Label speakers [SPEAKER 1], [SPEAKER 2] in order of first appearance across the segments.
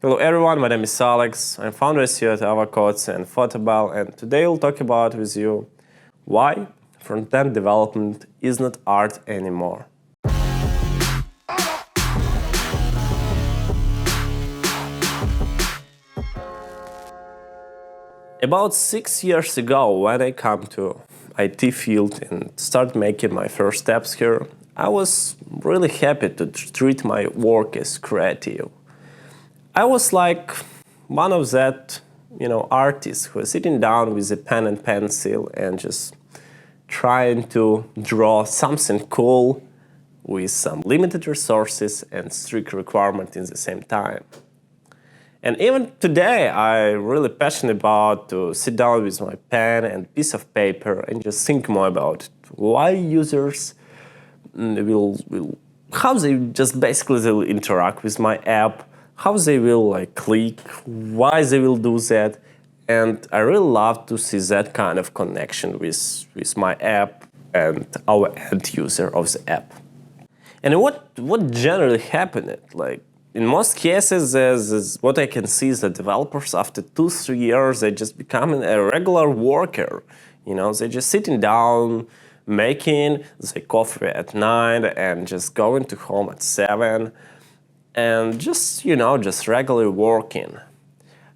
[SPEAKER 1] Hello everyone, my name is Alex. I'm founder and CEO at Avocodes and Photobell, and today we'll talk about with you why front-end development is not art anymore. About 6 years ago, when I come to IT field and start making my first steps here, I was really happy to treat my work as creative. I was like one of that, artists who is sitting down with a pen and pencil and just trying to draw something cool with some limited resources and strict requirements in the same time. And even today, I'm really passionate about to sit down with my pen and piece of paper and just think more about why users how they just basically they will interact with my app, how they will click, why they will do that. And I really love to see that kind of connection with my app and our end user of the app. And what generally happened, in most cases, is what I can see is that developers after 2-3 years, they just becoming a regular worker. They're just sitting down, making the coffee at 9 and just going to home at 7 and just regularly working.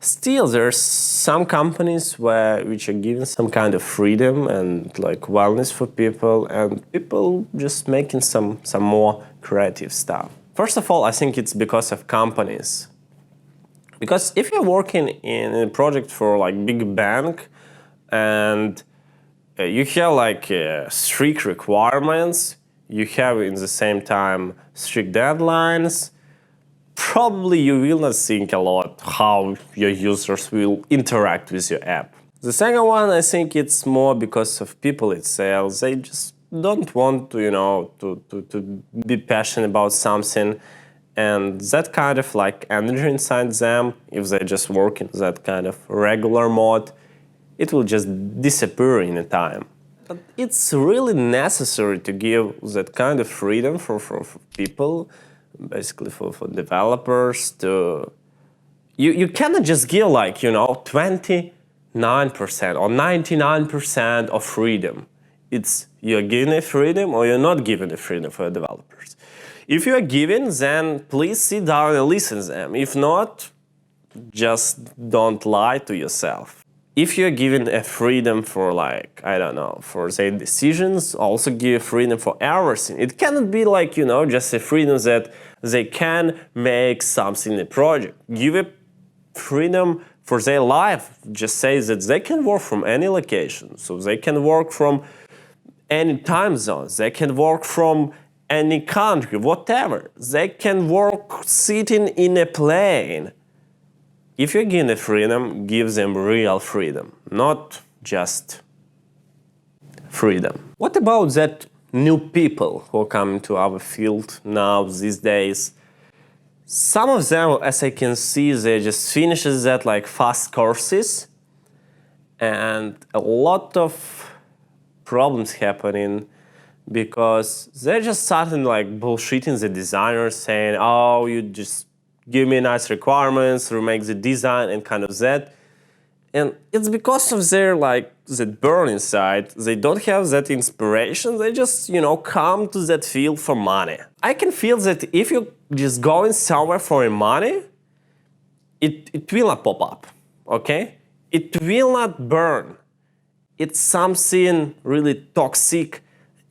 [SPEAKER 1] Still, there's some companies which are giving some kind of freedom and wellness for people, and people just making some more creative stuff. First of all, I think it's because of companies. Because if you're working in a project for big bank and you have strict requirements, you have in the same time strict deadlines, probably you will not think a lot how your users will interact with your app. The second one, I think it's more because of people itself. They just don't want to be passionate about something, and that kind of energy inside them, if they just work in that kind of regular mode, it will just disappear in a time. But it's really necessary to give that kind of freedom for people, basically for developers to... You cannot just give 29% or 99% of freedom. It's you're giving a freedom or you're not giving a freedom for developers. If you're giving, then please sit down and listen to them. If not, just don't lie to yourself. If you're giving a freedom for for their decisions, also give freedom for everything. It cannot be just a freedom that they can make something in a project. Give a freedom for their life. Just say that they can work from any location. So they can work from any time zones. They can work from any country, whatever. They can work sitting in a plane. If you're giving the freedom, give them real freedom, not just freedom. What about that new people who come into our field now, these days? Some of them, as I can see, they just finishes that fast courses, and a lot of problems happening because they're just starting bullshitting the designers, saying, oh, you just give me nice requirements, to make the design and kind of that. And it's because of their that burn inside. They don't have that inspiration. They just, come to that field for money. I can feel that if you're just going somewhere for money, it will not pop up, okay? It will not burn. It's something really toxic,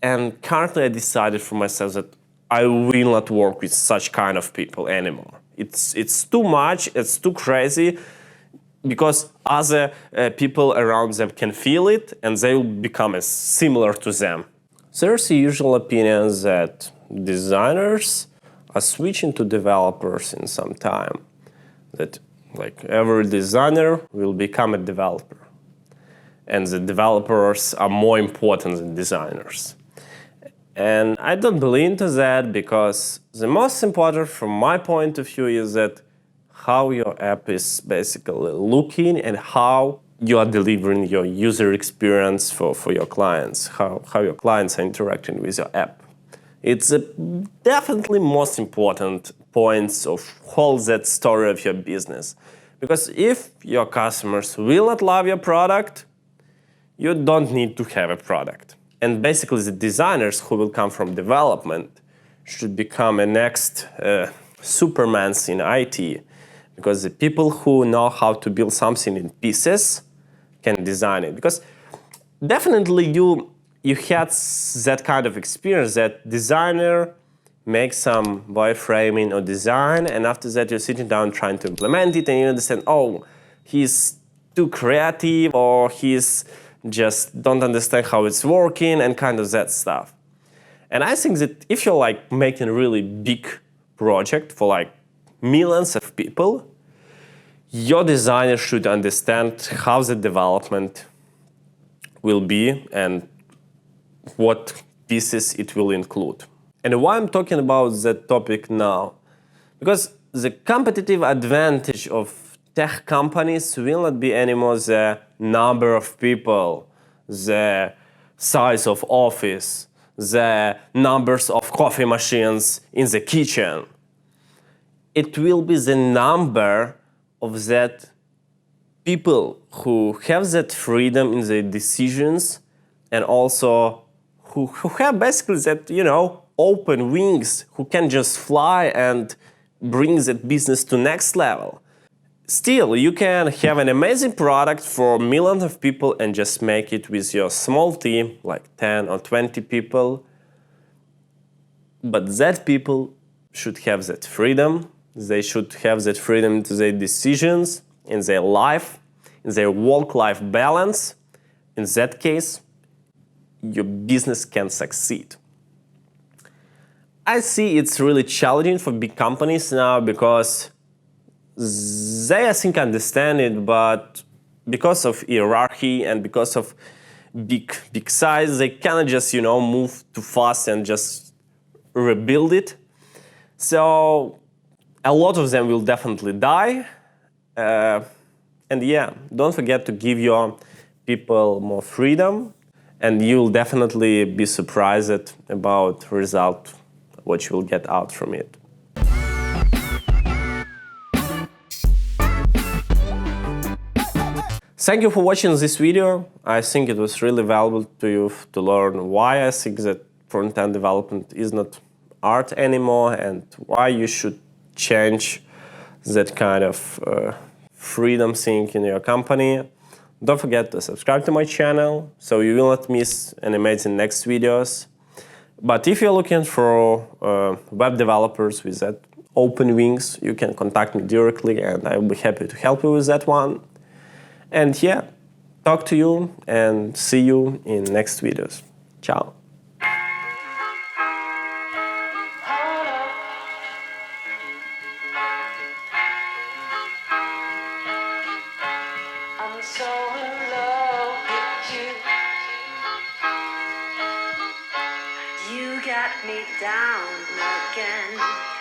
[SPEAKER 1] and currently I decided for myself that I will not work with such kind of people anymore. It's too much, it's too crazy, because other people around them can feel it and they will become similar to them. There's a usual opinion that designers are switching to developers in some time, that every designer will become a developer, and the developers are more important than designers. And I don't believe into that, because the most important from my point of view is that how your app is basically looking and how you are delivering your user experience for your clients, how your clients are interacting with your app. It's definitely most important points of whole that story of your business. Because if your customers will not love your product, you don't need to have a product. And basically the designers who will come from development should become a next supermans in IT. Because the people who know how to build something in pieces can design it. Because definitely you had that kind of experience that designer makes some wireframing or design, and after that you're sitting down trying to implement it, and you understand, oh, he's too creative, or he's just don't understand how it's working, and kind of that stuff. And I think that if you're like making a really big project for like millions of people, your designer should understand how the development will be and what pieces it will include. And why I'm talking about that topic now? Because the competitive advantage of tech companies will not be anymore the number of people, the size of office, the numbers of coffee machines in the kitchen. It will be the number of that people who have that freedom in their decisions, and also who have basically that, open wings, who can just fly and bring that business to next level. Still, you can have an amazing product for millions of people and just make it with your small team, like 10 or 20 people. But that people should have that freedom. They should have that freedom to their decisions, in their life, in their work-life balance. In that case, your business can succeed. I see it's really challenging for big companies now because they, I think, understand it, but because of hierarchy and because of big size, they cannot just, move too fast and just rebuild it. So a lot of them will definitely die. And yeah, don't forget to give your people more freedom, and you'll definitely be surprised about result, what you will get out from it. Thank you for watching this video. I think it was really valuable to you to learn why I think that front-end development is not art anymore, and why you should change that kind of freedom thing in your company. Don't forget to subscribe to my channel so you will not miss any amazing next videos. But if you're looking for web developers with that open wings, you can contact me directly and I will be happy to help you with that one. And yeah, talk to you and see you in next videos. Ciao.
[SPEAKER 2] I'm so in love with you. You got me down again.